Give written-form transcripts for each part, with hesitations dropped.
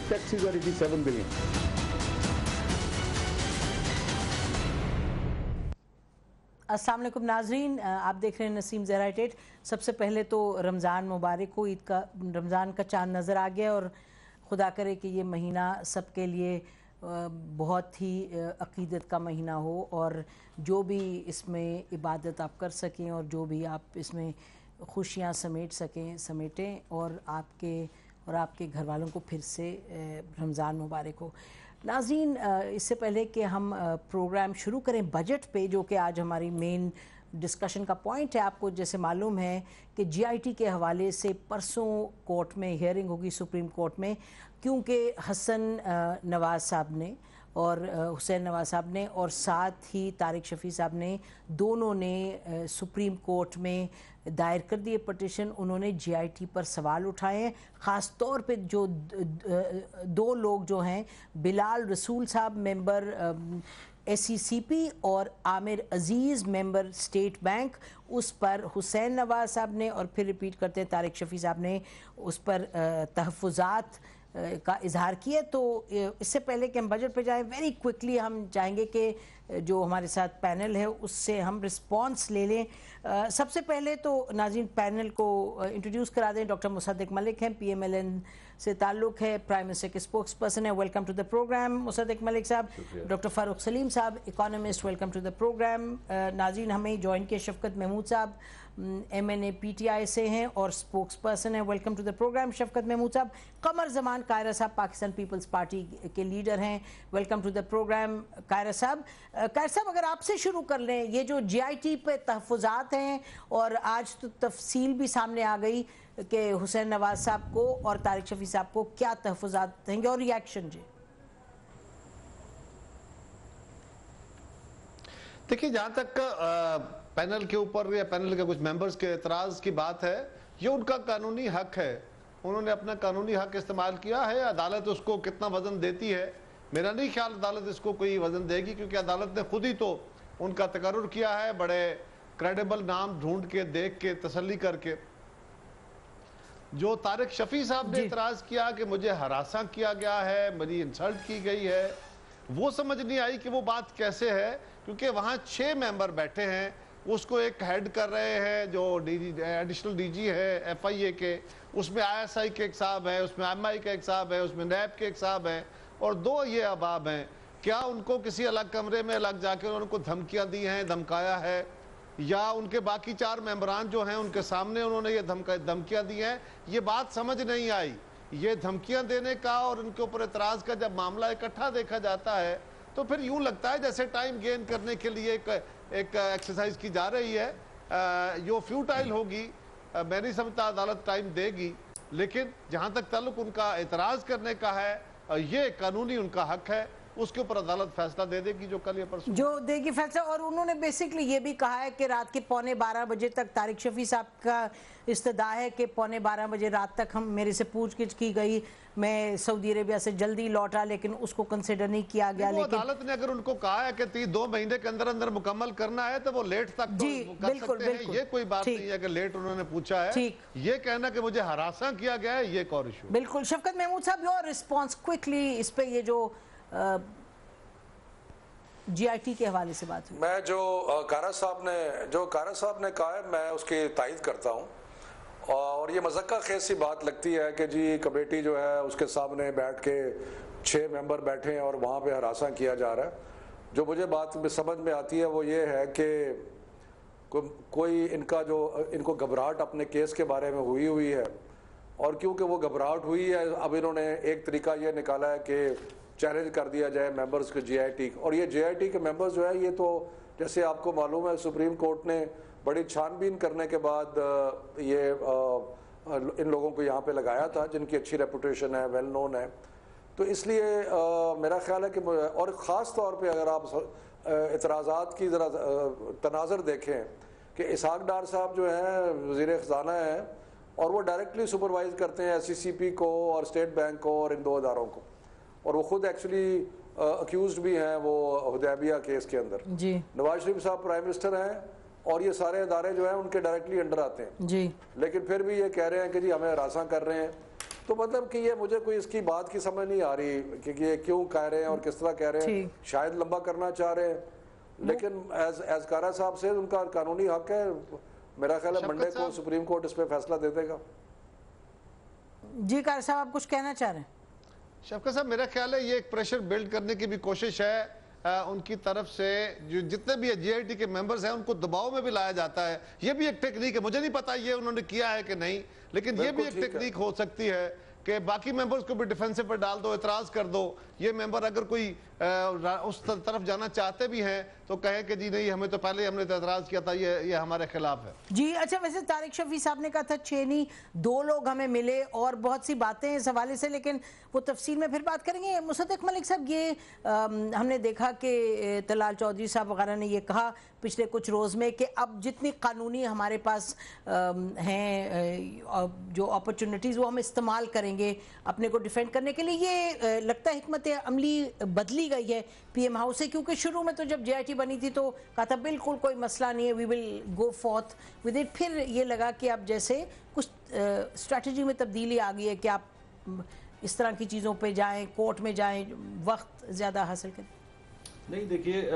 taxis are 87 billion. السلام علیکم ناظرین، آپ دیکھ رہے ہیں نسیم زہرا ایٹ۔ سب سے پہلے تو رمضان مبارک کو، عید کا رمضان کا چاند نظر آ گیا، اور خدا کرے کہ یہ مہینہ سب کے لیے بہت ہی عقیدت کا مہینہ ہو، اور جو بھی اس میں عبادت آپ کر سکیں اور جو بھی آپ اس میں خوشیاں سمیٹ سکیں سمیٹیں، اور آپ کے گھر والوں کو پھر سے رمضان مبارک ہو۔ ناظرین، اس سے پہلے کہ ہم پروگرام شروع کریں بجٹ پہ، جو کہ آج ہماری مین ڈسکشن کا پوائنٹ ہے، آپ کو جیسے معلوم ہے کہ جی آئی ٹی کے حوالے سے پرسوں کورٹ میں ہیئرنگ ہوگی، سپریم کورٹ میں، کیونکہ حسن نواز صاحب نے اور حسین نواز صاحب نے اور ساتھ ہی طارق شفیع صاحب نے، دونوں نے سپریم کورٹ میں دائر کر دیے پٹیشن۔ انہوں نے جی آئی ٹی پر سوال اٹھائے ہیں، خاص طور پہ جو دو لوگ جو ہیں، بلال رسول صاحب ممبر ایس سی سی پی اور عامر عزیز ممبر اسٹیٹ بینک، اس پر حسین نواز صاحب نے اور پھر ریپیٹ کرتے ہیں طارق شفیع صاحب نے اس پر تحفظات کا اظہار کیا۔ تو اس سے پہلے کہ ہم بجٹ پہ جائیں، ویری کوئکلی ہم چاہیں گے کہ جو ہمارے ساتھ پینل ہے اس سے ہم رسپانس لے لیں۔ سب سے پہلے تو ناظرین پینل کو انٹروڈیوس کرا دیں۔ ڈاکٹر مصدق ملک ہیں، پی ایم ایل این سے تعلق ہے، پرائم منسٹر کے اسپوکس پرسن ہے، welcome to the program Musadik Malik صاحب۔ ڈاکٹر فاروق سلیم صاحب، economist, welcome to the program. ناظرین ہمیں جوائن کیا شفقت محمود صاحب، M N A P T I سے ہیں اور اسپوکس پرسن ہیں، welcome to the program Shafqat Mahmood صاحب۔ قمر زمان قاہرہ صاحب پاکستان پیپلز پارٹی کے لیڈر ہیں، welcome to the program Kaira صاحب۔ قاہرہ صاحب، اگر آپ سے شروع کر لیں، یہ جو جی آئی ٹی پہ تحفظات ہیں، اور آج تو تفصیل بھی سامنے آ گئی کہ حسین نواز صاحب کو اور طارق شفیع صاحب کو کیا تحفظات دیں گے، اور ریاکشن جی؟ دیکھیے، جہاں تک پینل کے اوپر یا پینل کے کچھ ممبرز کے اعتراض کی بات ہے، یہ ان کا قانونی حق ہے، انہوں نے اپنا قانونی حق استعمال کیا ہے۔ عدالت اس کو کتنا وزن دیتی ہے، میرا نہیں خیال عدالت اس کو کوئی وزن دے گی، کیونکہ عدالت نے خود ہی تو ان کا تقرر کیا ہے، بڑے کریڈیبل نام ڈھونڈ کے، دیکھ کے، تسلی کر کے۔ جو طارق شفیع صاحب نے اعتراض کیا کہ مجھے ہراساں کیا گیا ہے، مجھے انسلٹ کی گئی ہے، وہ سمجھ نہیں آئی کہ وہ بات کیسے ہے، کیونکہ وہاں 6 ممبر بیٹھے ہیں، اس کو ایک ہیڈ کر رہے ہیں جو ایڈیشنل ڈی جی ہے ایف آئی اے کے، اس میں آئی ایس آئی کے ایک صاحب ہیں، اس میں ایم آئی کا ایک صاحب ہے، اس میں نیب کے ایک صاحب ہیں، اور 2 یہ احباب ہیں۔ کیا ان کو کسی الگ کمرے میں الگ جا کے انہوں کو دھمکیاں دی ہیں، دھمکایا ہے، یا ان کے باقی 4 ممبران جو ہیں ان کے سامنے انہوں نے یہ دھمکیاں دی ہیں؟ یہ بات سمجھ نہیں آئی۔ یہ دھمکیاں دینے کا اور ان کے اوپر اعتراض کا جب معاملہ اکٹھا دیکھا جاتا ہے تو پھر یوں لگتا ہے جیسے ٹائم گین کرنے کے لیے ایک ایکسرسائز کی جا رہی ہے، یہ فیوٹائل ہوگی۔ میں نہیں سمجھتا عدالت ٹائم دے گی، لیکن جہاں تک تعلق ان کا اعتراض کرنے کا ہے، یہ قانونی ان کا حق ہے، اس کے اوپر عدالت فیصلہ دے دے گی، جو کل یا پرسوں جو دے گی فیصلہ۔ اور انہوں نے بیسکلی یہ بھی کہا ہے کہ رات کے 11:15 بجے تک طارق شفیع صاحب کا استدعا ہے کہ 11:15 بجے رات تک میرے سے پوچھ گچھ کی گئی، میں سعودی عربیہ سے جلدی لوٹا، لیکن اس کو کنسیڈر نہیں کیا گیا۔ لیکن عدالت نے اگر ان کو کہا ہے کہ 2 مہینے کے اندر اندر مکمل کرنا ہے تو وہ لیٹ تک کر سکتے ہیں، یہ کوئی بات نہیں ہے کہ لیٹ انہوں نے پوچھا ہے۔ یہ کہنا کہ مجھے ہراساں کیا گیا ہے، یہ ایک اور ایشو۔ بالکل۔ شفقت محمود صاحب، یور رسپانس کوئکلی اس پہ، یہ جو جی آئی ٹی کے حوالے سے بات ہوئی۔ میں جو قاہرہ صاحب نے کہا ہے، میں اس کی تائید کرتا ہوں، اور یہ مذکر خیز سی بات لگتی ہے کہ جی کمیٹی جو ہے اس کے سامنے بیٹھ کے 6 ممبر بیٹھے ہیں اور وہاں پہ ہراساں کیا جا رہا ہے۔ جو مجھے بات سمجھ میں آتی ہے وہ یہ ہے کہ کوئی ان کو گھبراہٹ اپنے کیس کے بارے میں ہوئی ہے، اور کیونکہ وہ گھبراہٹ ہوئی ہے، اب انہوں نے ایک طریقہ یہ نکالا ہے کہ چیلنج کر دیا جائے ممبرز کے جی آئی ٹی، اور یہ جی آئی ٹی کے ممبرز جو ہے، یہ تو جیسے آپ کو معلوم ہے سپریم کورٹ نے بڑی چھان بین کرنے کے بعد یہ ان لوگوں کو یہاں پہ لگایا تھا جن کی اچھی ریپوٹیشن ہے، ویل نون ہے، تو اس لیے میرا خیال ہے کہ، اور خاص طور پہ اگر آپ اعتراضات کی ذرا تناظر دیکھیں کہ اسحاق ڈار صاحب جو ہیں وزیر خزانہ ہیں، اور وہ ڈائریکٹلی سپروائز کرتے ہیں ایس سی سی پی کو اور اسٹیٹ بینک کو اور ان 2 اداروں کو، اور وہ خود ایکچولی اکیوزڈ بھی ہیں وہ حدیبیہ کیس کے اندر۔ جی، نواز شریف صاحب پرائم منسٹر ہیں اور یہ سارے ادارے جو ہیں ان کے ڈائریکٹلی انڈر آتے ہیں، جی، لیکن پھر بھی یہ کہہ رہے ہیں کہ جی ہمیں ہراساں کر رہے ہیں، تو مطلب کہ یہ مجھے کوئی اس کی بات کی سمجھ نہیں آ رہی کہ یہ کیوں کہہ رہے ہیں اور کس طرح کہہ رہے ہیں. شاید لمبا کرنا چاہ رہے ہیں, لیکن ایز کارا صاحب سے ان کا قانونی حق ہے. میرا خیال ہے منڈے کو سپریم کورٹ اس پہ فیصلہ دے دے گا. جی کارا صاحب آپ کچھ کہنا چاہ رہے ہیں؟ شفقت صاحب میرا خیال ہے یہ ایک پریشر بلڈ کرنے کی بھی کوشش ہے ان کی طرف سے. جو جتنے بھی جی آئی ٹی کے ممبرز ہیں ان کو دباؤ میں بھی لایا جاتا ہے. یہ بھی ایک ٹیکنیک ہے, مجھے نہیں پتا یہ انہوں نے کیا ہے کہ نہیں, لیکن یہ بھی ایک ٹیکنیک ہو سکتی ہے کہ باقی ممبرز کو بھی ڈیفینسو پر ڈال دو, اعتراض کر دو. یہ ممبر اگر کوئی اس طرف جانا چاہتے بھی ہیں تو کہے کہ جی نہیں ہمیں تو پہلے ہم نے اعتراض کیا تھا, یہ ہمارے خلاف ہے. جی اچھا, ویسے طارق شفیع صاحب نے کہا تھا چینی 2 لوگ ہمیں ملے اور بہت سی باتیں اس حوالے سے, لیکن وہ تفصیل میں پھر بات کریں گے. مصدق ملک صاحب, یہ ہم نے دیکھا کہ طلال چودھری صاحب وغیرہ نے یہ کہا پچھلے کچھ روز میں کہ اب جتنی قانونی ہمارے پاس ہیں جو اپرچونٹیز وہ ہم استعمال کریں گے اپنے کو ڈیفینڈ کرنے کے لیے. یہ لگتا ہے حکمت عملی بدلی گئی ہے پی ایم ہاؤس سے, کیونکہ شروع میں تو جب جے آئی ٹی بنی تھی تو کہا تھا بالکل کوئی مسئلہ نہیں ہے, وی ول گو فورتھ ود اٹ. پھر یہ لگا کہ اب جیسے کچھ اسٹریٹجی میں تبدیلی آ گئی ہے کہ آپ اس طرح کی چیزوں پہ جائیں, کورٹ میں جائیں, وقت زیادہ حاصل کریں. نہیں دیکھیے,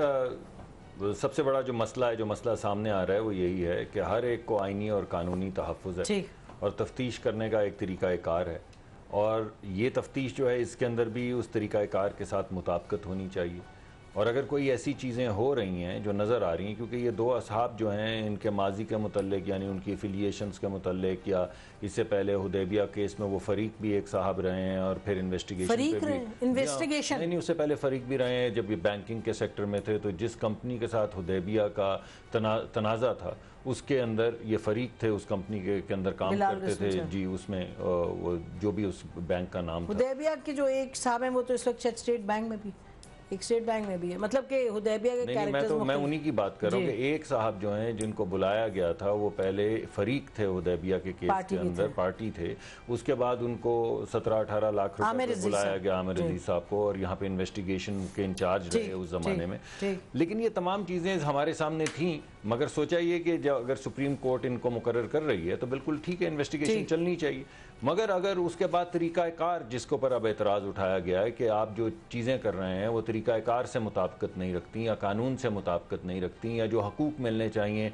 سب سے بڑا جو مسئلہ ہے, جو مسئلہ سامنے آ رہا ہے وہ یہی ہے کہ ہر ایک کو آئینی اور قانونی تحفظ ہے اور تفتیش کرنے کا ایک طریقہ کار ہے, اور یہ تفتیش جو ہے اس کے اندر بھی اس طریقہ کار کے ساتھ مطابقت ہونی چاہیے. اور اگر کوئی ایسی چیزیں ہو رہی ہیں جو نظر آ رہی ہیں, کیونکہ یہ 2 اصحاب جو ہیں ان کے ماضی کے متعلق یعنی ان کی افیلیشنز کے متعلق, یا اس سے پہلے حدیبیہ کیس میں وہ فریق بھی ایک صاحب رہے ہیں اور پھر انویسٹیگیشن نہیں اس سے پہلے فریق بھی رہے ہیں جب یہ بینکنگ کے سیکٹر میں تھے. تو جس کمپنی کے ساتھ حدیبیہ کا تنازع تھا اس کے اندر یہ فریق تھے, اس کمپنی کے اندر کام کرتے تھے. جی اس میں وہ جو بھی اس بینک کا نام تھا, حدیبیہ کے جو ایک صاحب ہیں وہ تو اس وقت اسٹیٹ بینک میں بھی, ایک اسٹیٹ بینک میں بھی ہے. مطلب کہ حدیبیہ کے کیریکٹرز میں انہی کی بات کر رہا ہوں کہ ایک صاحب جو ہیں جن کو بلایا گیا تھا وہ پہلے فریق تھے حدیبیہ کے کیس کے اندر, پارٹی تھے. اس کے بعد ان کو 17-18 لاکھ روپے بلایا گیا عامر عزیز صاحب کو, اور یہاں پہ انویسٹیگیشن کے انچارج رہے اس زمانے میں. لیکن یہ تمام چیزیں ہمارے سامنے تھیں, مگر سوچا یہ کہ اگر سپریم کورٹ ان کو مقرر کر رہی ہے تو بالکل ٹھیک ہے, انویسٹیگیشن چلنی چاہیے. مگر اگر اس کے بعد طریقہ کار جس کے اوپر اب اعتراض اٹھایا گیا ہے کہ آپ جو چیزیں کر رہے ہیں وہ طریقہ کار سے مطابقت نہیں رکھتی یا قانون سے مطابقت نہیں رکھتی, یا جو حقوق ملنے چاہیے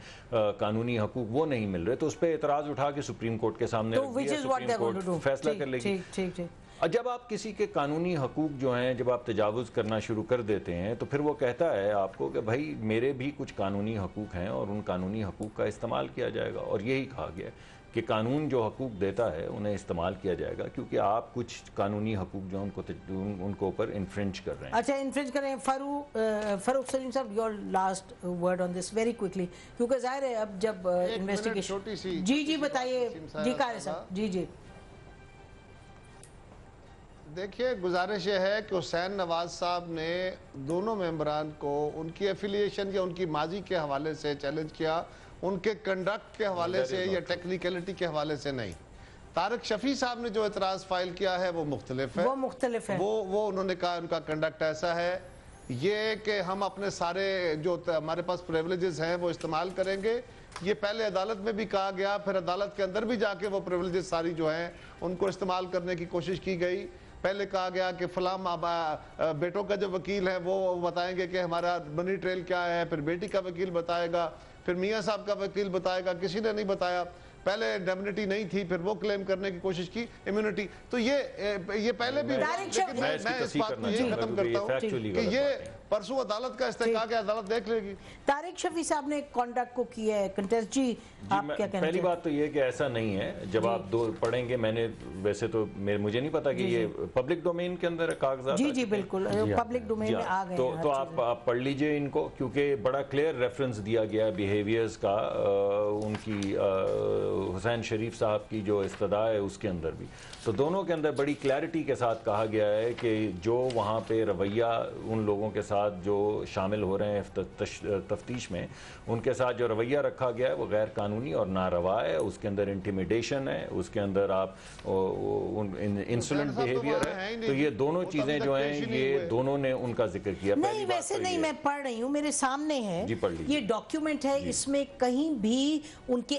قانونی حقوق وہ نہیں مل رہے, تو اس پہ اعتراض اٹھا کے سپریم کورٹ کے سامنے رکھ دیا, سپریم کورٹ فیصلہ کر لے گی. جب آپ کسی کے قانونی حقوق جو ہیں جب آپ تجاوز کرنا شروع کر دیتے ہیں تو پھر وہ کہتا ہے آپ کو کہ بھائی میرے بھی کچھ قانونی حقوق ہیں اور ان قانونی حقوق کا استعمال کیا جائے گا. اور یہی کہا گیا ہے کہ قانون جو حقوق دیتا ہے انہیں استعمال کیا جائے گا, کیونکہ آپ کچھ قانونی حقوق جو ان کو اوپر انفرنج کر رہے ہیں. اچھا انفرنج کر رہے ہیں. فاروق سلیم صاحب, your last word on this very quickly, کیونکہ ظاہر ہے اب جب انویسٹیگیشن. جی بتائیے. جی قاری صاحب. جی دیکھیے, گزارش یہ ہے کہ حسین نواز صاحب نے دونوں ممبران کو ان کی ایفیلیشن یا ان کی ماضی کے حوالے سے چیلنج کیا, ان کے کنڈکٹ کے حوالے سے یا ٹیکنیکلٹی کے حوالے سے نہیں. طارق شفیع صاحب نے جو اعتراض فائل کیا ہے وہ مختلف ہے. وہ انہوں نے کہا ان کا کنڈکٹ ایسا ہے, یہ کہ ہم اپنے سارے جو ہمارے پاس پریولیجز ہیں وہ استعمال کریں گے. یہ پہلے عدالت میں بھی کہا گیا, پھر عدالت کے اندر بھی جا کے وہ پریولیجز ساری جو ہیں ان کو استعمال کرنے کی کوشش کی گئی. پہلے کہا گیا کہ فلاں بیٹوں کا جو وکیل ہے وہ بتائیں گے کہ ہمارا منی ٹریل کیا ہے, پھر بیٹی کا وکیل بتائے گا, پھر میاں صاحب کا وکیل بتائے گا. کسی نے نہیں بتایا. پہلے انڈیمنٹی نہیں تھی, پھر وہ کلیم کرنے کی کوشش کی امیونٹی. تو یہ پہلے بھی میں اس بات کو یہ ختم کرتا ہوں کہ یہ پرسوں عدالت کا استحقاق ہے, عدالت دیکھ لے گی. طارق شفیع صاحب نے کانڈکٹ کو کیا ہے کنٹیسٹ. جی آپ کیا کہنا؟ پہلی بات تو یہ کہ ایسا نہیں ہے. جب آپ دو پڑھیں گے, میں نے ویسے تو مجھے نہیں پتا کہ یہ پبلک ڈومین کے اندر کاغذات. جی بالکل پبلک ڈومین میں آ گئے. تو آپ پڑھ لیجئے ان کو, کیونکہ بڑا کلیئر ریفرنس دیا گیا بیہیویئرز کا ان کی حسین شریف صاحب کی جو استدعا ہے اس کے اندر بھی. تو دونوں کے اندر بڑی کلیئرٹی کے ساتھ کہا گیا ہے کہ جو وہاں پہ رویہ ان لوگوں کے ساتھ جو شامل ہو رہے ہیں تفتیش میں, ان کے ساتھ جو رویہ رکھا گیا ہے وہ غیر قانونی اور ناروا ہے. اس کے اندر انٹیمیڈیشن ہے, اس کے اندر آپ انسولنٹ بیہیویئر ہے. تو یہ دونوں چیزیں جو ہیں یہ دونوں نے ان کا ذکر کیا. نہیں ویسے نہیں, میں پڑھ رہی ہوں, میرے سامنے ہے یہ ڈاکیومنٹ ہے, اس میں کہیں بھی ان کے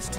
HD।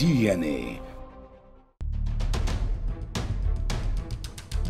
DNA।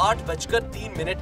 8:03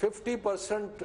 50%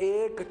1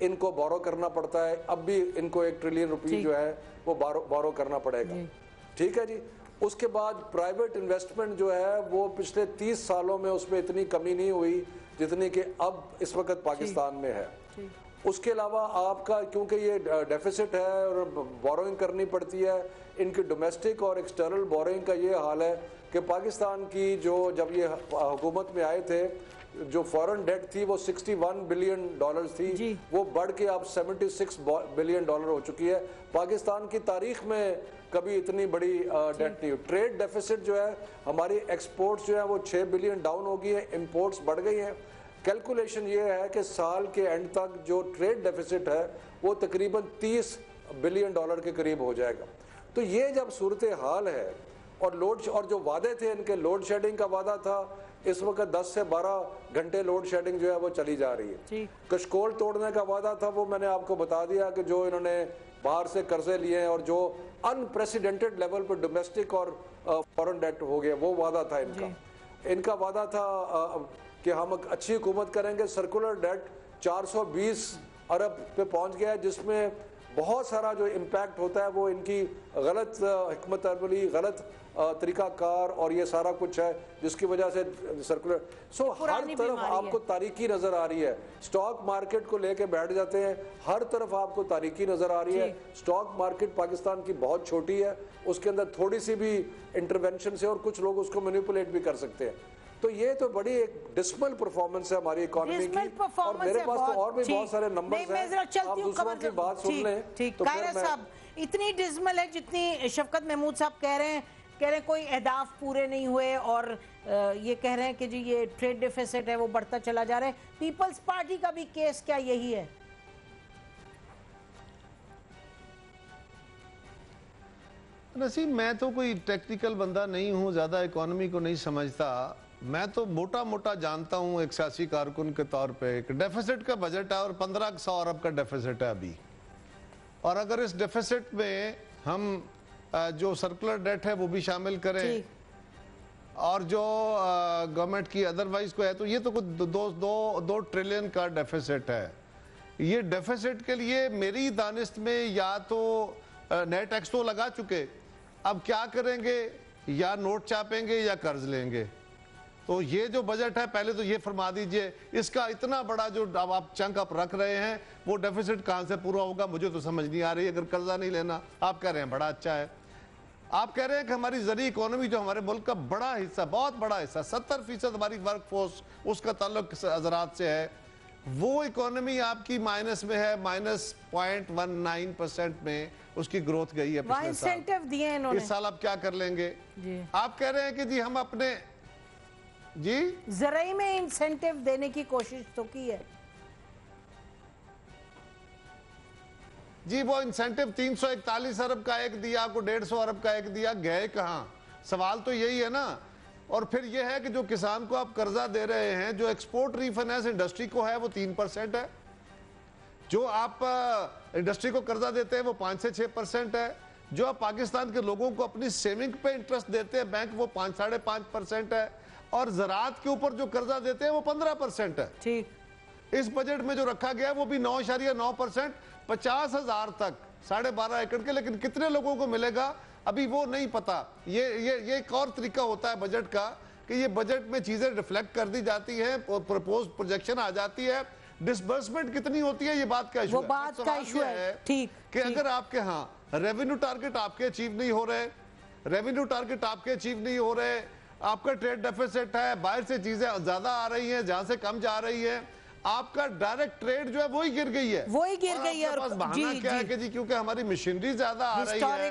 ان کو بورو کرنا پڑتا ہے، اب بھی ان کو 1 ٹریلین روپی جو ہے وہ بورو کرنا پڑے گا، ٹھیک ہے جی۔ اس کے بعد پرائیویٹ انویسٹمنٹ جو ہے وہ پچھلے 30 سالوں میں اس میں اتنی کمی نہیں ہوئی جتنی کہ اب اس وقت پاکستان میں ہے۔ اس کے علاوہ آپ کا کیونکہ یہ ڈیفیسٹ ہے اور بوروئنگ کرنی پڑتی ہے، ان کی ڈومیسٹک اور ایکسٹرنل بوروئنگ کا یہ حال ہے کہ پاکستان کی جو جب یہ حکومت میں آئے تھے جو فورن ڈیٹ تھی وہ $61 بلین تھی، وہ بڑھ کے اب $76 بلین ہو چکی ہے۔ پاکستان کی تاریخ میں کبھی اتنی بڑی ڈیٹ نہیں ہوئی۔ ٹریڈ ڈیفیسٹ جو ہے ہماری ایکسپورٹس جو ہے وہ 6 بلین ڈاؤن ہو گئی ہیں، امپورٹس بڑھ گئی ہیں۔ کیلکولیشن یہ ہے کہ سال کے اینڈ تک جو ٹریڈ ڈیفیسٹ ہے وہ تقریباً $30 بلین کے قریب ہو جائے گا۔ تو یہ جب صورتحال ہے اور جو وعدے تھے ان کے لوڈ شیڈنگ کا وعدہ تھا، اس وقت 10 سے 12 گھنٹے لوڈ شیڈنگ جو ہے وہ چلی جا رہی ہے۔ کشکول توڑنے کا وعدہ تھا، وہ میں نے آپ کو بتا دیا کہ جو انہوں نے باہر سے قرضے لیے ہیں اور جو انپریسیڈنٹڈ لیول پر ڈومیسٹک اور فورن ڈیٹ ہو گیا، وہ وعدہ تھا ان کا وعدہ تھا کہ ہم اچھی حکومت کریں گے۔ سرکولر ڈیٹ 420 ارب پہ پہنچ گیا ہے، جس میں بہت سارا جو امپیکٹ ہوتا ہے وہ ان کی غلط حکمت عملی، غلط طریقہ کار اور یہ سارا کچھ ہے جس کی وجہ سے سرکولر ہر طرف آپ کو تاریکی نظر آ رہی ہے۔ سٹاک مارکیٹ کو لے کے بیٹھ جاتے ہیں، ہر طرف آپ کو تاریکی نظر آ رہی ہے۔ سٹاک مارکیٹ پاکستان کی بہت چھوٹی ہے، اس کے اندر تھوڑی سی بھی انٹرونشن سے اور کچھ لوگ اس کو مینیپولیٹ بھی کر سکتے ہیں۔ تو یہ تو بڑی ایک ڈسمل پرفارمنس ہے ہماری اکانومی کی، اور میرے پاس تو اور بھی بہت سارے نمبرز ہیں، آپ دوسروں کی بات سن لیں۔ قاہرہ صاحب اتنی ڈسمل ہے جتنی شفقت محمود صاحب کہہ رہے ہیں کوئی اہداف پورے نہیں ہوئے، اور یہ کہہ رہے ہیں کہ جی یہ ٹریڈ ڈیفیسٹ ہے وہ بڑھتا چلا جا رہا ہے۔ پیپلز پارٹی کا بھی کیس کیا یہی ہے؟ نسیم، میں تو کوئی ٹیکنیکل بندہ نہیں ہوں، زیادہ اکانومی کو نہیں سمجھتا، میں تو موٹا جانتا ہوں ایک سیاسی کارکن کے طور پہ ایک ڈیفیسٹ کا بجٹ ہے اور 1500 ارب کا ڈیفیسٹ ہے ابھی، اور اگر اس ڈیفیسٹ میں ہم جو سرکولر ڈیٹ ہے وہ بھی شامل کریں اور جو گورنمنٹ کی ادروائز کو ہے، تو یہ تو کچھ 2 ٹریلین کا ڈیفیسٹ ہے۔ یہ ڈیفیسٹ کے لیے میری دانست میں یا تو نئے ٹیکس تو لگا چکے، اب کیا کریں گے، یا نوٹ چاپیں گے یا قرض لیں گے۔ تو یہ جو بجٹ ہے پہلے تو یہ فرما دیجئے، اس کا اتنا بڑا جو آپ چنک اپ رکھ رہے ہیں وہ ڈیفیسٹ کہاں سے پورا ہوگا، مجھے تو سمجھ نہیں آ رہی۔ اگر قرضہ نہیں لینا، آپ کہہ رہے ہیں بڑا اچھا ہے، آپ کہہ رہے ہیں کہ ہماری زرعی اکانومی جو ہمارے ملک کا بڑا حصہ، بہت بڑا حصہ 70% ہماری ورک فورس اس کا تعلق زراعت سے ہے، وہ اکانومی آپ کی مائنس میں ہے، -0.19% میں اس کی گروتھ گئی ہے پچھلے سال۔ اس سال آپ کیا کر لیں گے؟ آپ کہہ رہے ہیں کہ جی ہم اپنے زرعی میں انسینٹیو دینے کی کوشش تو کی ہے جی، وہ انسینٹیو 341 ارب کا ایک دیا، آپ کو 150 ارب کا ایک دیا، گئے کہاں؟ سوال تو یہی ہے نا۔ اور پھر یہ ہے کہ جو کسان کو آپ قرضہ دے رہے ہیں، جو ایکسپورٹ ری فائنانس انڈسٹری کو ہے وہ 3% ہے، جو آپ انڈسٹری کو قرضہ دیتے ہیں وہ 5 سے 6% ہے، جو آپ پاکستان کے لوگوں کو اپنی سیونگ پہ انٹرسٹ دیتے ہیں بینک وہ 5-5.5% ہے، اور زراعت کے اوپر جو قرضہ دیتے ہیں وہ 15% ہے۔ اس بجٹ میں جو رکھا گیا وہ بھی 9.9%، 50,000 تک 12.5 ایکڑ کے، لیکن کتنے لوگوں کو ملے گا ابھی وہ نہیں پتا۔ یہ ایک اور طریقہ ہوتا ہے بجٹ کا کہ یہ بجٹ میں چیزیں ریفلیکٹ کر دی جاتی ہیں، پروپوز پروجیکشن آ جاتی ہے، ڈسبرسمنٹ کتنی ہوتی ہے یہ بات کا ایشو ہے کہ اگر آپ کے ہاں ریونیو ٹارگٹ آپ کے اچیو نہیں ہو رہے، آپ کا ٹریڈ ڈیفیسٹ ہے، باہر سے چیزیں زیادہ آ رہی ہیں جہاں سے کم جا رہی ہے، آپ کا ڈائریکٹ ٹریڈ جو ہے وہی گر گئی ہے، اور آپ کا بہانہ کیا ہے کہ جی کیونکہ ہماری مشینری زیادہ آ رہی ہے۔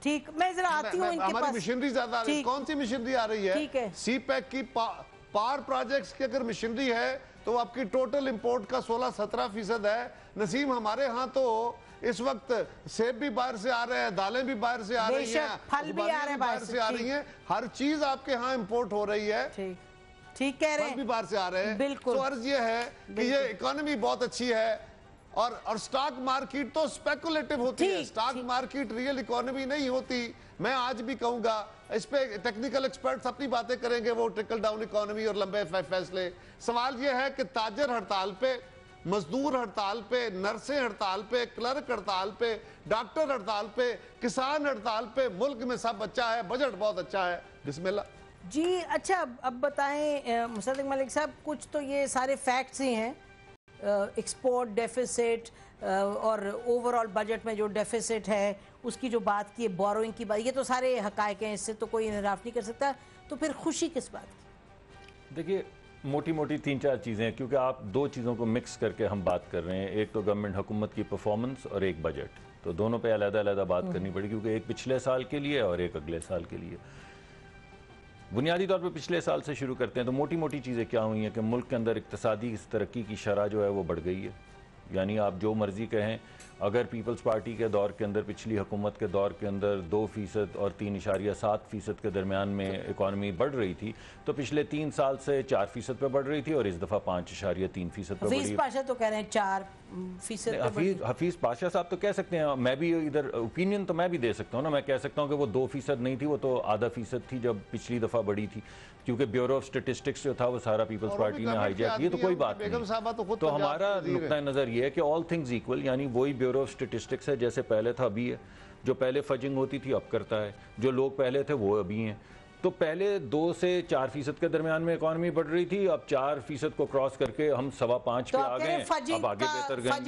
ٹھیک، میں ذرا آتی ہوں ان کے پاس۔ ہماری مشینری زیادہ آ رہی ہے، کون سی مشینری آ رہی ہے؟ سی پیک کی پاور پروجیکٹس کی اگر مشینری ہے تو آپ کی ٹوٹل امپورٹ کا 16-17% ہے۔ نسیم، ہمارے ہاں تو اس وقت سیب بھی باہر سے آ رہے ہیں، دالیں بھی باہر سے آ رہی ہیں، پھل بھی باہر سے آ رہی ہیں، ہر چیز آپ کے ہاں امپورٹ ہو رہی ہے، ٹھیک کہہ رہے ہیں، پھل بھی باہر سے آ رہے ہیں۔ تو عرض یہ ہے کہ یہ اکانومی بہت اچھی ہے، اور سٹاک مارکیٹ تو سپیکولیٹو ہوتی ہے، سٹاک مارکیٹ ریئل اکانومی نہیں ہوتی۔ میں آج بھی کہوں گا، اس پہ ٹیکنیکل ایکسپرٹس اپنی باتیں کریں گے، وہ ٹرکل ڈاؤن اکانومی اور لمبے فیصلے۔ سوال یہ ہے کہ تاجر ہڑتال پہ، مزدور ہڑتال پہ، نرسیں ہڑتال پہ، کلرک ہڑتال پہ، ڈاکٹر ہڑتال پہ، کسان ہڑتال پہ، ملک میں سب اچھا ہے، بجٹ بہت اچھا ہے، بسم اللہ۔ جی اچھا اب بتائیں مصدق ملک صاحب، کچھ تو یہ سارے فیکٹس ہی ہیں، ایکسپورٹ ڈیفیسٹ اور اوور آل بجٹ میں جو ڈیفیسٹ ہے اس کی جو بات کی ہے، بوروئنگ کی بات، یہ تو سارے حقائق ہیں، اس سے تو کوئی انحراف نہیں کر سکتا، تو پھر خوشی کس بات کی؟ دیکھیے موٹی موٹی 3-4 چیزیں ہیں، کیونکہ آپ دو چیزوں کو مکس کر کے ہم بات کر رہے ہیں، ایک تو گورنمنٹ حکومت کی پرفارمنس اور ایک بجٹ، تو دونوں پہ علیحدہ علیحدہ بات کرنی پڑی، کیونکہ ایک پچھلے سال کے لیے اور ایک اگلے سال کے لیے۔ بنیادی طور پہ پچھلے سال سے شروع کرتے ہیں تو موٹی موٹی چیزیں کیا ہوئی ہیں کہ ملک کے اندر اقتصادی ترقی کی شرح جو ہے وہ بڑھ گئی ہے، یعنی آپ جو مرضی کہیں، اگر پیپلز پارٹی کے دور کے اندر، پچھلی حکومت کے دور کے اندر 2% اور 3.7% کے درمیان میں اکانومی بڑھ رہی تھی، تو پچھلے 3 سال سے 4% پہ بڑھ رہی تھی، اور اس دفعہ 5.3% پہ بڑھی ہے۔ حفیظ پاشا تو کہہ رہے ہیں 4% پہ بڑھی۔ حفیظ پاشا صاحب تو کہہ سکتے ہیں، میں بھی ادھر اوپینین تو میں بھی دے سکتا ہوں نا، میں کہہ سکتا ہوں کہ وہ 2% نہیں تھی، وہ تو 0.5% تھی جب پچھلی دفعہ بڑھی تھی، کیونکہ بیورو آف اسٹیٹسٹکس جو تھا وہ سارا پیپلز پارٹی نے ہائی جیک، یہ تو کوئی بات نہیں۔ تو ہمارا نقطہ نظر یہ ہے کہ آل تھنگز ایکول، یعنی وہی بیورو آف اسٹیٹسٹکس ہے جیسے پہلے تھا ابھی ہے، جو پہلے فجنگ ہوتی تھی اب کرتا ہے، جو لوگ پہلے تھے وہ ابھی ہیں۔ تو پہلے 2 سے 4% کے درمیان میں اکانومی بڑھ رہی تھی، اب 4% کو کراس کر کے ہم 5.25 پہ آ گئے ہیں، اب آگے بہتر گئیں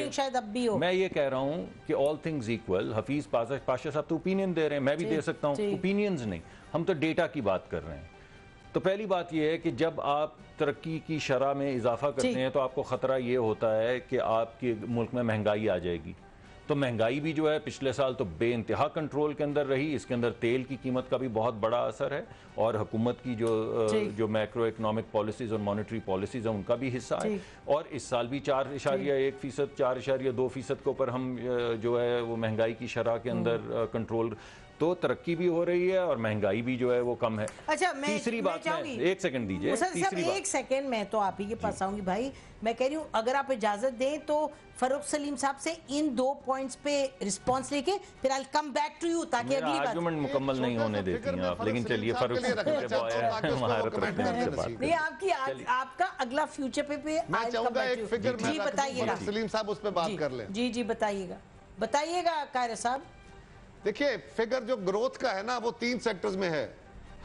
گے۔ میں یہ کہہ رہا ہوں کہ all things equal, Hafeez Pasha صاحب تو اوپینین دے رہے ہیں، میں بھی دے سکتا ہوں، اوپینینز نہیں، ہم تو ڈیٹا کی بات کر رہے ہیں۔ تو پہلی بات یہ ہے کہ جب آپ ترقی کی شرح میں اضافہ کرتے ہیں تو آپ کو خطرہ یہ ہوتا ہے کہ آپ کے ملک میں مہنگائی آ جائے گی، تو مہنگائی بھی جو ہے پچھلے سال تو بے انتہا کنٹرول کے اندر رہی، اس کے اندر تیل کی قیمت کا بھی بہت بڑا اثر ہے، اور حکومت کی جو میکرو اکنامک پالیسیز اور مانیٹری پالیسیز ہیں ان کا بھی حصہ ہے، اور اس سال بھی 4.1%، 4.2% کے اوپر ہم جو ہے وہ مہنگائی کی شرح کے اندر کنٹرول، تو ترقی بھی ہو رہی ہے اور مہنگائی بھی جو ہے وہ کم ہے۔ اچھا تیسری بات میں 1 سیکنڈ دیجئے، ایک سیکنڈ میں تو آپ ہی کے پاس آؤں گی بھائی، میں کہہ رہی ہوں اگر آپ اجازت دیں تو فاروق سلیم صاحب سے ان 2 پوائنٹس پہ رسپانس لے کے پھر I'll come back to you تاکہ اگلی بات آرگومنٹ مکمل نہیں ہونے دیتی ہیں آپ، لیکن چلیے فاروق مہارت رکھتے ہیں سے بات نہیں، آپ کا اگلا فیوچر پہ میں چاہوں گا ایک فگر جی بتائیے گا، سلیم صاحب اس پہ بات کر لیں۔ جی بتائیے گا قاہرہ صاحب۔ دیکھیں فگر جو گروتھ کا ہے نا وہ 3 سیکٹرز میں ہے،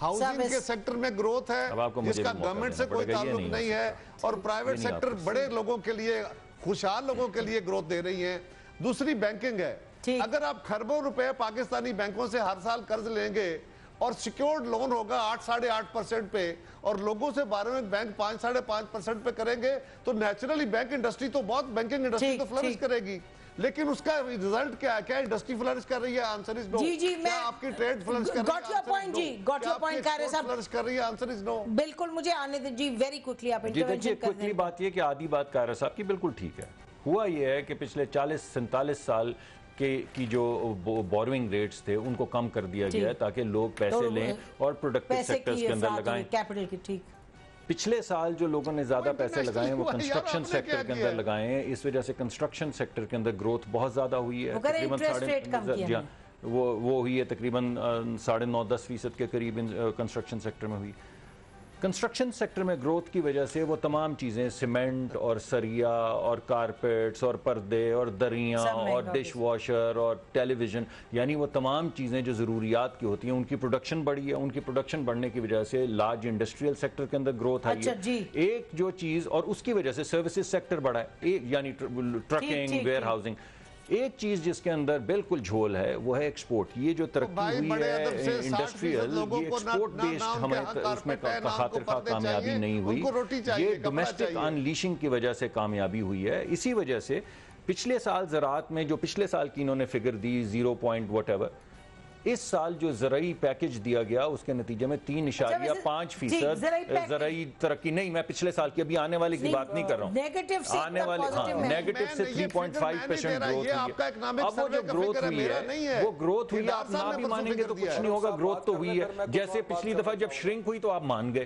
ہاؤسنگ کے سیکٹر میں گروتھ ہے جس کا گورنمنٹ سے کوئی تعلق نہیں ہے، اور پرائیویٹ سیکٹر بڑے لوگوں کے لیے، خوشحال لوگوں کے لیے گروتھ دے رہی ہیں۔ دوسری بینکنگ ہے، اگر آپ خربوں روپے پاکستانی بینکوں سے ہر سال قرض لیں گے اور سیکیورڈ لون ہوگا 8-8.5% پہ، اور لوگوں سے بارہویں بینک 5-5.5% پہ کریں گے، تو نیچرلی بینک انڈسٹری تو بینکنگ انڈسٹری تو فلرش کرے گی، لیکن اس کا ریزلٹ کیا ہے؟ کیا انڈسٹری فلرش کر رہی ہے؟ Answer is no. کیا آپ کی ٹریڈ فلرش کر رہی ہے؟ گاٹ یور پوائنٹ جی، گاٹ یور پوائنٹ قاہرہ صاحب، فلرش کر رہی ہے؟ Answer is no. بالکل مجھے آنے دیں جی، ویری کوئکلی آپ انٹرونشن کر دیں۔ بات یہ کہ آدھی بات قاہرہ صاحب کی بالکل ٹھیک ہے، ہوا یہ ہے کہ پچھلے 40-47 سال کی جو بوروئنگ ریٹس تھے ان کو کم کر دیا گیا ہے تاکہ لوگ پیسے لیں اور پروڈکٹیو سیکٹرز کے اندر لگائیں۔ کیپٹل کی ٹھیک، پچھلے سال جو لوگوں نے زیادہ پیسے لگائے ہیں وہ کنسٹرکشن سیکٹر کے اندر لگائے ہیں، اس وجہ سے کنسٹرکشن سیکٹر کے اندر گروتھ بہت زیادہ ہوئی ہے، وہ ہوئی ہے تقریباً 9.5-10% کے قریب کنسٹرکشن سیکٹر میں ہوئی۔ کنسٹرکشن سیکٹر میں گروتھ کی وجہ سے وہ تمام چیزیں، سیمنٹ اور سریا اور کارپیٹس اور پردے اور دریاں اور ڈش واشر اور ٹیلی ویژن، یعنی وہ تمام چیزیں جو ضروریات کی ہوتی ہیں ان کی پروڈکشن بڑھی ہے، ان کی پروڈکشن بڑھنے کی وجہ سے لارج انڈسٹریل سیکٹر کے اندر گروتھ آئی ہے۔ ایک جو چیز، اور اس کی وجہ سے سروسز سیکٹر بڑھا ہے، یعنی ٹرکنگ، ویئر ہاؤسنگ۔ ایک چیز جس کے اندر بالکل جھول ہے وہ ہے ایکسپورٹ۔ یہ جو ترقی ہوئی ہے انڈسٹریل، یہ ایکسپورٹ بیسڈ ہمیں اس میں خاطر خواہ کامیابی نہیں ہوئی، یہ ڈومیسٹک انلیشنگ کی وجہ سے کامیابی ہوئی ہے۔ اسی وجہ سے پچھلے سال زراعت میں جو پچھلے سال کی انہوں نے فگر دی 0. اس سال جو زرعی پیکج دیا گیا اس کے نتیجے میں 3.5% زرعی ترقی نہیں، میں پچھلے سال کی ابھی آنے والی کی بات نہیں کر رہا ہوں، آنے والی نیگیٹو سے 3.5% گروتھ ہوئی ہے۔ اب وہ جو گروتھ ہوئی ہے وہ گروتھ ہوئی ہے، آپ نہ بھی مانیں گے تو کچھ نہیں ہوگا، گروتھ تو ہوئی ہے۔ جیسے پچھلی دفعہ جب شرنک ہوئی تو آپ مان گئے،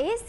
AC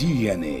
DNA।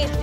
HD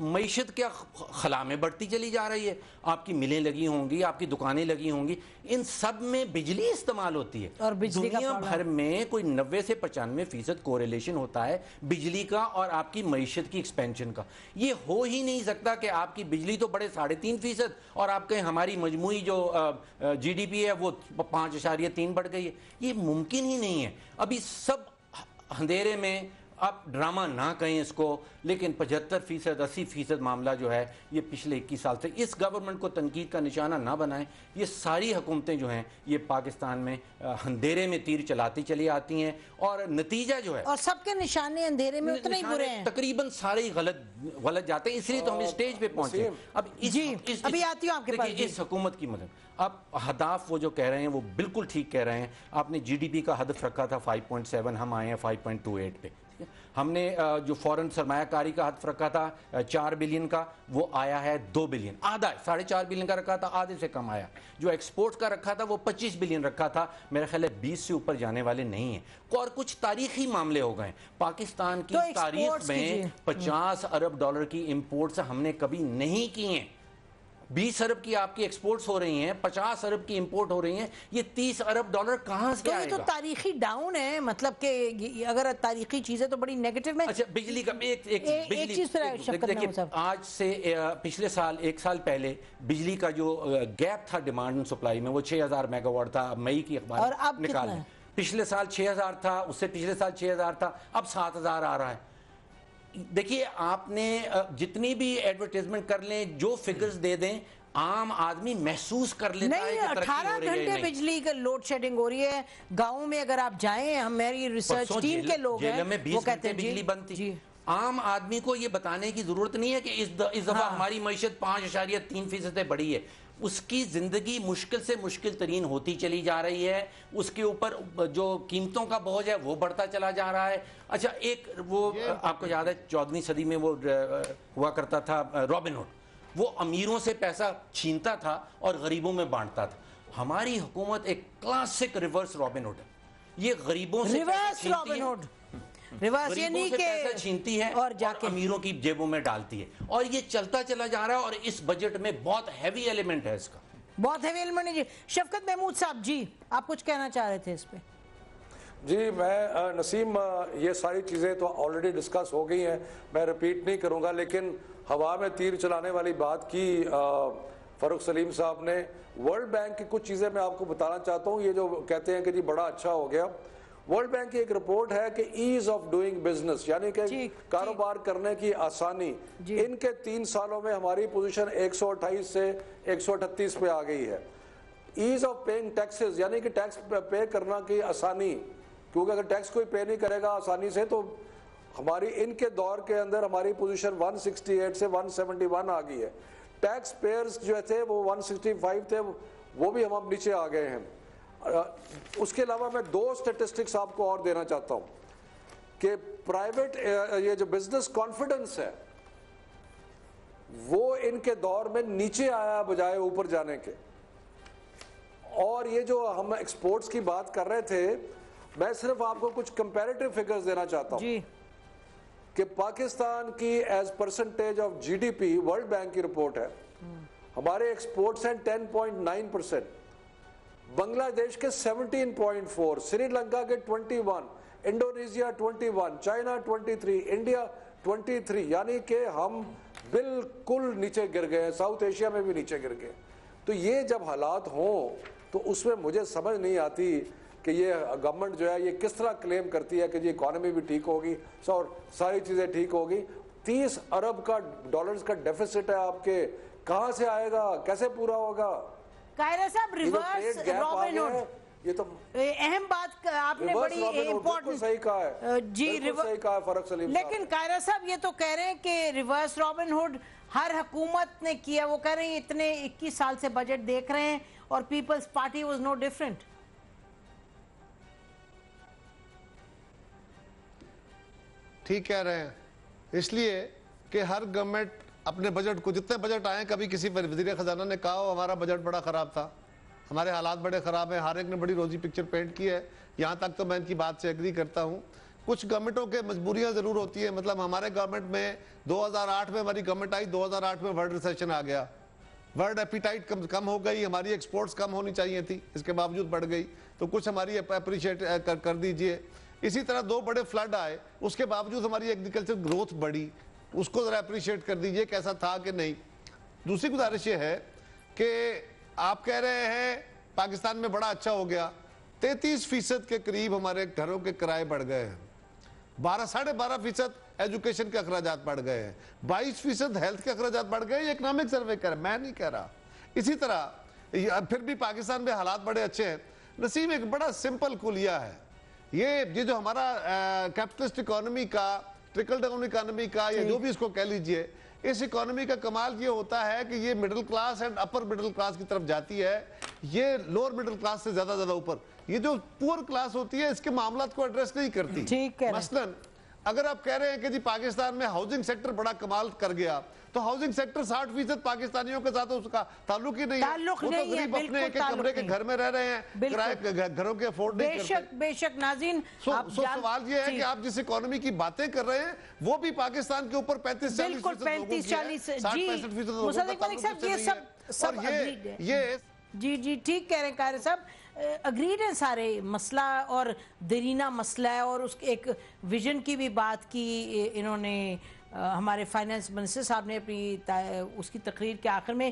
معیشت کیا خلا میں بڑھتی چلی جا رہی ہے. آپ کی ملیں لگی ہوں گی, آپ کی دکانیں لگی ہوں گی, ان سب میں بجلی استعمال ہوتی ہے. اور دنیا بھر میں کوئی 90 سے 95% کوریلیشن ہوتا ہے بجلی کا اور آپ کی معیشت کی ایکسپینشن کا. یہ ہو ہی نہیں سکتا کہ آپ کی بجلی تو بڑے 3.5% اور آپ کہیں ہماری مجموعی جو جی ڈی پی ہے وہ 5.3 بڑھ گئی ہے. یہ ممکن ہی نہیں ہے. ابھی سب اندھیرے میں, آپ ڈرامہ نہ کہیں اس کو, لیکن 75%, 80% معاملہ جو ہے یہ پچھلے 21 سال سے. اس گورنمنٹ کو تنقید کا نشانہ نہ بنائیں. یہ ساری حکومتیں جو ہیں یہ پاکستان میں اندھیرے میں تیر چلاتی چلی آتی ہیں اور نتیجہ جو ہے, اور سب کے نشانے اندھیرے میں اتنے ہی برے ہیں, تقریباً سارے ہی غلط جاتے ہیں. اس لیے تو ہم اسٹیج پہ پہنچے. اب ابھی آتی ہوں آپ کے پاس. اس حکومت کی مدد, اب اہداف وہ جو کہہ رہے ہیں وہ بالکل ٹھیک کہہ رہے ہیں. آپ نے جی ڈی پی کا ہدف رکھا تھا 5.7, ہم آئے ہیں 5.28 پہ. ہم نے جو فورن سرمایہ کاری کا ہدف رکھا تھا 4 بلین کا, وہ آیا ہے 2 بلین, آدھا. 4.5 بلین کا رکھا تھا, آدھے سے کم آیا. جو ایکسپورٹ کا رکھا تھا وہ 25 بلین رکھا تھا, میرا خیال ہے 20 سے اوپر جانے والے نہیں ہیں. اور کچھ تاریخی معاملے ہو گئے. پاکستان کی تاریخ میں 50 ارب ڈالر کی امپورٹس ہم نے کبھی نہیں کی ہیں. 20 ارب کی آپ کی ایکسپورٹس ہو رہی ہیں, 50 ارب کی امپورٹ ہو رہی ہیں. یہ 30 ارب ڈالر کہاں سے آئے گا؟ تو یہ تو تاریخی ڈاؤن ہے, مطلب کہ اگر تاریخی چیزیں تو بڑی نیگیٹو میں. اچھا بجلی کا ایک چیز پر دیکھیں, آج سے پچھلے سال 1 سال پہلے بجلی کا جو گیپ تھا ڈیمانڈ اینڈ سپلائی میں وہ 6000 میگا واٹ تھا. مئی کی اخبار نکال لیں. پچھلے سال 6000 تھا, اس سے پچھلے سال 6000 تھا, اب 7000 آ رہا ہے. دیکھیے آپ نے جتنی بھی ایڈورٹیزمنٹ کر لیں, جو فگرز دے دیں, عام آدمی محسوس کر لیتا ہے کہ ترقی ہو رہی ہے. 18 گھنٹے بجلی کا لوڈ شیڈنگ ہو رئی ہے گاؤں میں. اگر آپ جائیں, ہماری ریسرچ ٹیم کے لوگ ہیں وہ کہتے ہیں بجلی بند تھی. عام آدمی کو یہ بتانے کی ضرورت نہیں ہے کہ اس دفعہ ہماری معیشت 5.3% بڑھی ہے. اس کی زندگی مشکل سے مشکل ترین ہوتی چلی جا رہی ہے. اس کے اوپر جو قیمتوں کا بوجھ ہے وہ بڑھتا چلا جا رہا ہے. اچھا ایک وہ آپ کو یاد ہے 14ویں صدی میں وہ ہوا کرتا تھا رابن ہوڈ, وہ امیروں سے پیسہ چھینتا تھا اور غریبوں میں بانٹتا تھا. ہماری حکومت ایک کلاسک ریورس رابن ہوڈ ہے. یہ غریبوں سے پیسہ چھینتی ہے اور امیروں کی جیبوں میں ڈالتی ہے, اور یہ چلتا چلا جا رہا ہے. اور اس بجٹ میں بہت ہیوی ایلیمنٹ ہے اس کا, بہت ہیوی ایلیمنٹ ہے. جی شفقت محمود صاحب, جی آپ کچھ کہنا چاہ رہے تھے اس پہ؟ جی میں نسیم, یہ ساری چیزیں تو آلریڈی ڈسکس ہو گئی ہیں, میں ریپیٹ نہیں کروں گا. لیکن ہوا میں تیر چلانے والی بات کی فاروق سلیم صاحب نے. ورلڈ بینک کی کچھ چیزیں میں آپ کو بتانا چاہتا ہوں. یہ جو کہتے ہیں کہ جی بڑا اچھا ہو گیا, ورلڈ بینک کی ایک رپورٹ ہے کہ ایز آف ڈوئنگ بزنس, یعنی کہ کاروبار کرنے کی آسانی, ان کے 3 سالوں میں ہماری پوزیشن 128 سے 138 پہ آ گئی ہے. ایز آف پیئنگ ٹیکسز, یعنی کہ ٹیکس پے کرنا کی آسانی, کیونکہ اگر ٹیکس کوئی پے نہیں کرے گا آسانی سے تو ہماری ان کے دور کے اندر ہماری پوزیشن 168 سے 171 آ گئی ہے. ٹیکس پیئرز جو تھے وہ 165 تھے, وہ بھی ہم نیچے آ گئے ہیں. اس کے علاوہ میں 2 سٹیٹسٹکس آپ کو اور دینا چاہتا ہوں کہ پرائیویٹ یہ جو بزنس کانفیڈنس ہے وہ ان کے دور میں نیچے آیا بجائے اوپر جانے کے. اور یہ جو ہم ایکسپورٹس کی بات کر رہے تھے, میں صرف آپ کو کچھ کمپیریٹیو فگرز دینا چاہتا ہوں کہ پاکستان کی as percentage of G D P, World Bank کی رپورٹ ہے, ہمارے ایکسپورٹس ہیں 10.9%, بنگلہ دیش کے 17.4%, سری لنکا کے 21%, انڈونیشیا 21%, چائنا 23%, انڈیا 23%, یعنی کہ ہم بالکل نیچے گر گئے ہیں. ساؤتھ ایشیا میں بھی نیچے گر گئے. تو یہ جب حالات ہوں تو اس میں مجھے سمجھ نہیں آتی کہ یہ گورنمنٹ جو ہے یہ کس طرح کلیم کرتی ہے کہ جی اکانومی بھی ٹھیک ہوگی اور ساری چیزیں ٹھیک ہوگی. 30 ارب کا ڈالرز کا ڈیفیسٹ ہے آپ کے, کہاں سے آئے گا, کیسے پورا ہوگا؟ قاہرہ صاحب ریورس رابن ہوڈ, یہ تو اہم بات آپ نے بڑی امپورٹنٹ صحیح کہا ہے. جی صحیح کہا ہے فاروق سلیم. لیکن قاہرہ صاحب یہ تو کہہ رہے ہیں کہ ریورس رابن ہوڈ ہر حکومت نے کیا. وہ کہہ رہے ہیں اتنے 21 سال سے بجٹ دیکھ رہے ہیں اور Peoples Party was no different. ٹھیک کہہ رہے ہیں, اس لیے کہ ہر گورنمنٹ اپنے بجٹ کو, جتنے بجٹ آئے, کبھی کسی وزیر خزانہ نے کہا ہو ہمارا بجٹ بڑا خراب تھا, ہمارے حالات بڑے خراب ہیں, ہر ایک نے بڑی روزی پکچر پینٹ کی ہے. یہاں تک تو میں ان کی بات سے ایگری کرتا ہوں کچھ گورنمنٹوں کے مجبوریاں ضرور ہوتی ہیں. مطلب ہمارے گورنمنٹ میں 2008 میں ہماری گورنمنٹ آئی, 2008 میں ورلڈ ریسیشن آ گیا, ورلڈ ایپیٹائٹ کم ہو گئی, ہماری ایکسپورٹس کم ہونی چاہیے تھی, اس کے باوجود بڑھ گئی, تو کچھ ہماری اپریشیٹ کر دیجئے. اسی طرح 2 بڑے فلڈ آئے, اس کے باوجود ہماری ایگریکلچر گروتھ بڑھی, اس کو ذرا اپریشیٹ کر دیجئے کیسا تھا کہ نہیں. دوسری گزارش یہ ہے کہ آپ کہہ رہے ہیں پاکستان میں بڑا اچھا ہو گیا, 33% کے قریب ہمارے گھروں کے کرائے بڑھ گئے ہیں, 12.5% ایجوکیشن کے اخراجات بڑھ گئے ہیں, 22% ہیلتھ کے اخراجات بڑھ گئے. یہ اکنامک سروے کر رہا ہے, میں نہیں کہہ رہا. اسی طرح پھر بھی پاکستان میں حالات بڑے اچھے ہیں. نسیم ایک بڑا سمپل کلیہ ہے, یہ جو ہمارا کیپٹلسٹ اکانومی کا, ٹرکل ڈاؤن اکانومی کا, یا جو بھی اس کو کہہ لیجئے, اس اکانومی کا کمال یہ ہوتا ہے کہ یہ middle class and upper middle class کی طرف جاتی ہے, یہ لوور مڈل کلاس سے زیادہ اوپر. یہ جو پور کلاس ہوتی ہے اس کے معاملات کو ایڈریس نہیں کرتی. مثلاً اگر آپ کہہ رہے ہیں کہ جی پاکستان میں ہاؤسنگ سیکٹر بڑا کمال کر گیا, تو ہاؤسنگ سیکٹر 60% پاکستانیوں کے ساتھ اس کا تعلق ہی نہیں ہے. وہ تو غریب اپنے ایک کمرے کے گھر میں رہ رہے ہیں, کرائے گھروں کے افورڈ نہیں کرتے. بے شک ناظرین, سوال یہ ہے کہ آپ جس اکانومی کی باتیں کر رہے ہیں وہ بھی پاکستان کے اوپر 35-40% جی ٹھیک کہہ رہے ہیں قاہر صاحب, اگریڈ ہیں سارے. مسئلہ اور دیرینہ مسئلہ ہے, اور اس ایک ویژن کی بھی بات کی انہوں نے, ہمارے فائنانس منسٹر صاحب نے اپنی اس کی تقریر کے آخر میں.